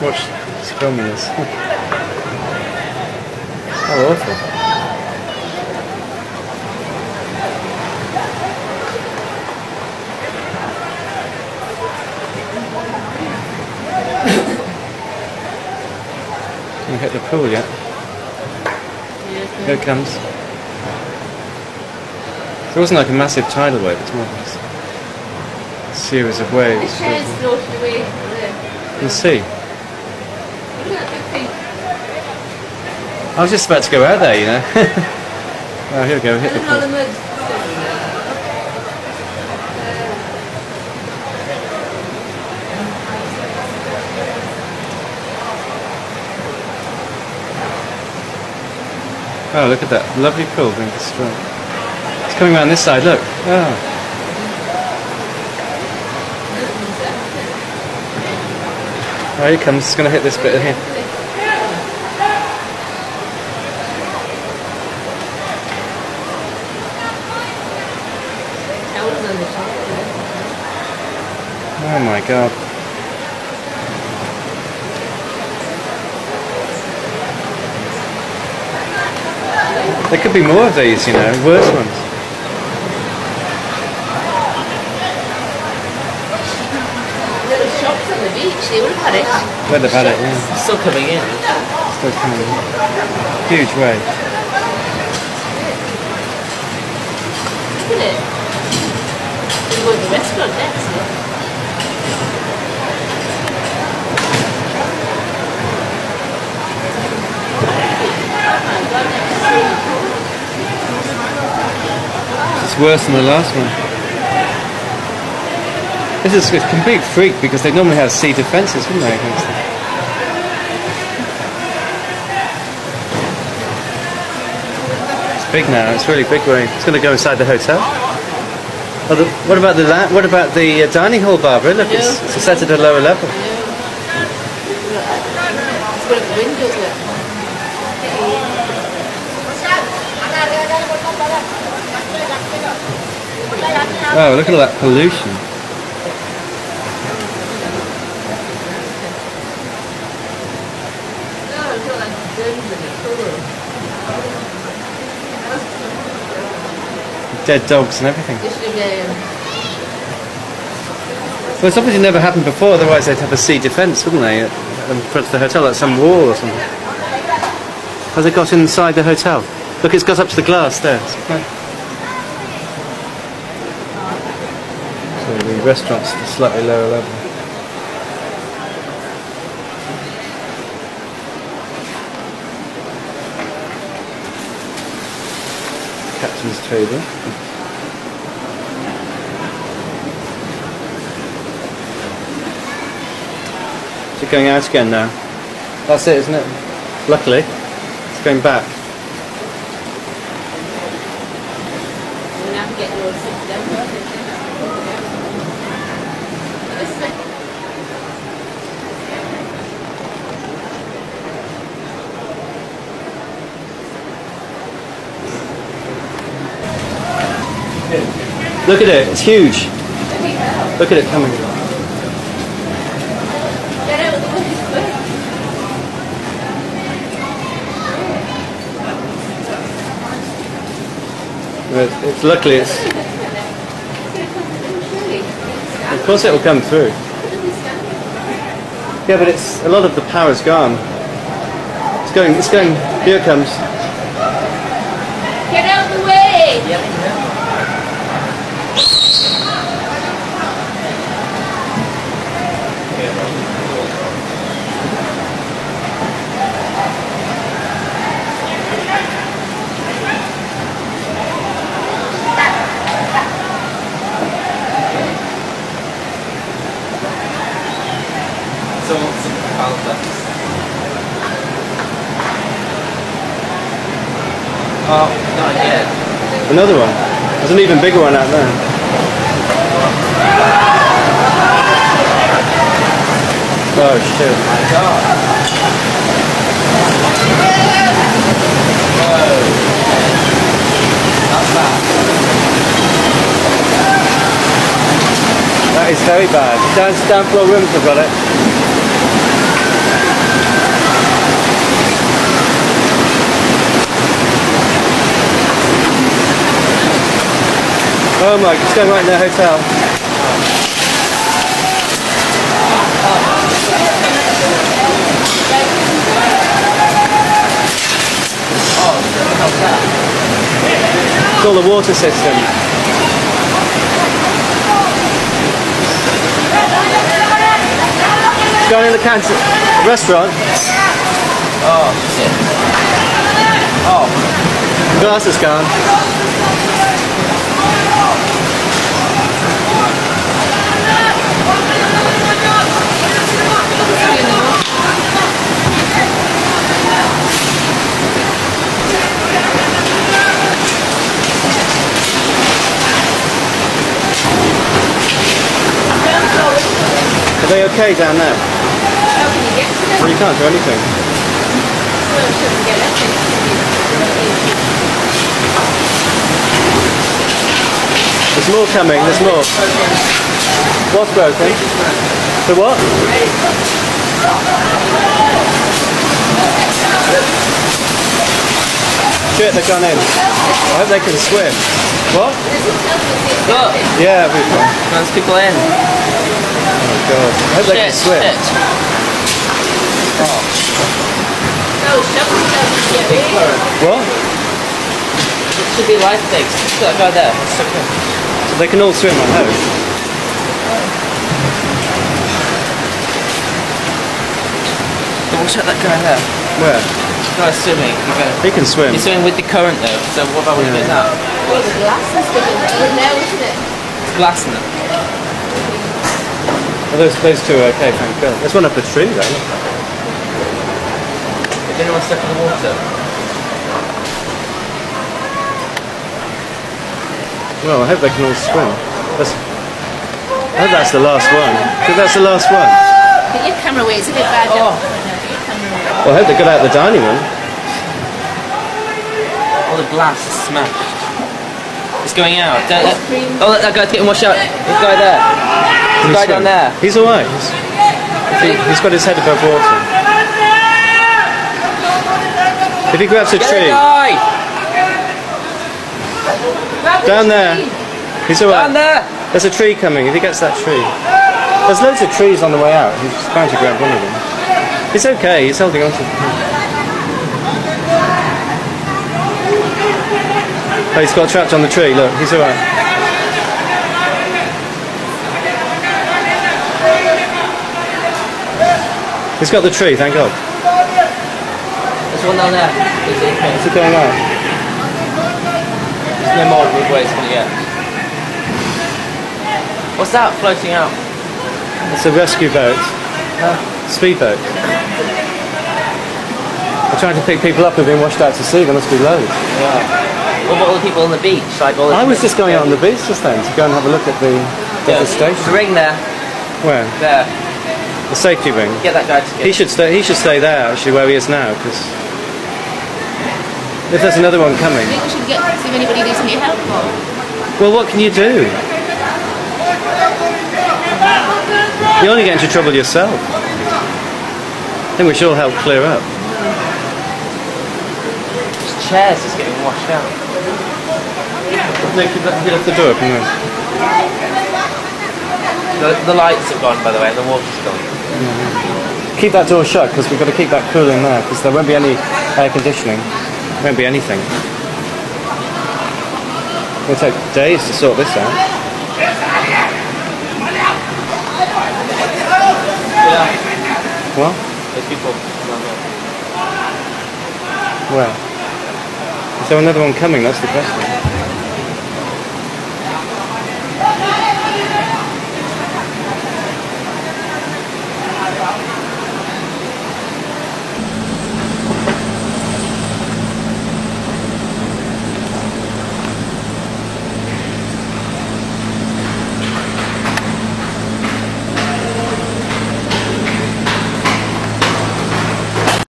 Watch, it's filming this. How awful. Can you hit the pool yet? Here it comes. It wasn't like a massive tidal wave, it's more like a series of waves. You'll see. I was just about to go out there, you know. Oh, here we go, hit the pool. Oh, look at that lovely pool being destroyed. It's coming around this side, look. Oh. Oh, here it comes, it's going to hit this bit here. Oh my god. There could be more of these, you know, worse ones. Little shops on the beach, they would have had it. Would have had it, yeah. Still coming in. Still coming in. Huge wave. Look at it. We're going to the restaurant next. It's worse than the last one. This is a complete freak because they normally have sea defences, wouldn't they, against them? It's big now. It's really big wave. It's going to go inside the hotel. Oh, what about the dining hall, Barbara? Look, it's set at a lower level. It's got the windows there. Oh, look at all that pollution. Dead dogs and everything. Well, it's obviously never happened before, otherwise they'd have a sea defence, wouldn't they? In front of the hotel, like some wall or something. Has it got inside the hotel? Look, it's got up to the glass there. So the restaurant's at a slightly lower level. Captain's table. Is it going out again now? That's it, isn't it? Luckily, it's going back. We'll have to get yours down. Look at it, it's huge. Look at it coming. It's luckily it's. Of course it will come through. Yeah, but it's a lot of the power's gone. It's going. Here it comes. Get out of the way! Oh, not yet. Another one. There's an even bigger one out there. Oh shit. Oh my god. very bad. Down floor rooms have got it. Oh my, it's going right in their hotel. It's all the water system. It's going in the canteen restaurant. Oh shit. Oh. Glass is gone. Are they okay down there? How can you get to them? Well, you can't do anything. Well, it shouldn't get nothing. There's more coming, there's more. What's broken? The what? Shit, they've gone in. I hope they can swim. What? Look. Yeah, everything. There's people in. Oh god. I hope they can swim. Shit. Oh. No, shovel doesn't get Big me. current. What? It should be life things. Look, that guy there. It's okay. So they can all swim, I hope. Watch out that guy there. Where? The guy's swimming. He can swim. He's swimming with the current though. So what about when he goes out? Well, the glass is good in there, isn't it? It's glass in it. Well, those two are okay, thank God. There's one up a tree though. Is anyone stuck in the water? Well, I hope they can all swim. I hope that's the last one. I think that's the last one. Get your camera away, it's a bit bad. Oh. Well, I hope they got out the dining room. All the glass is smashed. It's going out. Oh, look, that guy's getting washed out. The guy there. The guy down there. He's alright. He's got his head above water. If he grabs a tree. Down there. He's alright. Down there. There's a tree coming. If he gets that tree. There's loads of trees on the way out. He's trying to grab one of them. It's okay. He's holding on to them. Oh, he's got trapped on the tree. Look, he's alright. He's got the tree, thank God. There's one down there. What's it going on? There's no more of where it's going to get. What's that floating out? It's a rescue boat. Speedboat. They're trying to pick people up who've been washed out to sea. There must be loads. Yeah. What about all the people on the beach? Like all the I was just going out on the beach just then to go and have a look at the devastation. The ring there. Where? There. The safety ring. Get that guy to get He should stay there actually where he is now, because if there's another one coming. I think we should see if anybody needs any help or... Well, what can you do? You only get into trouble yourself. I think we should all help clear up. There's chairs just getting washed out. No, keep the door open there. The lights have gone, by the way, the water's gone. Keep that door shut, because we've got to keep that cool in there, because there won't be any air conditioning. There won't be anything. It'll take days to sort this out. Yeah. What? There's people. Where? Is there another one coming? That's the question.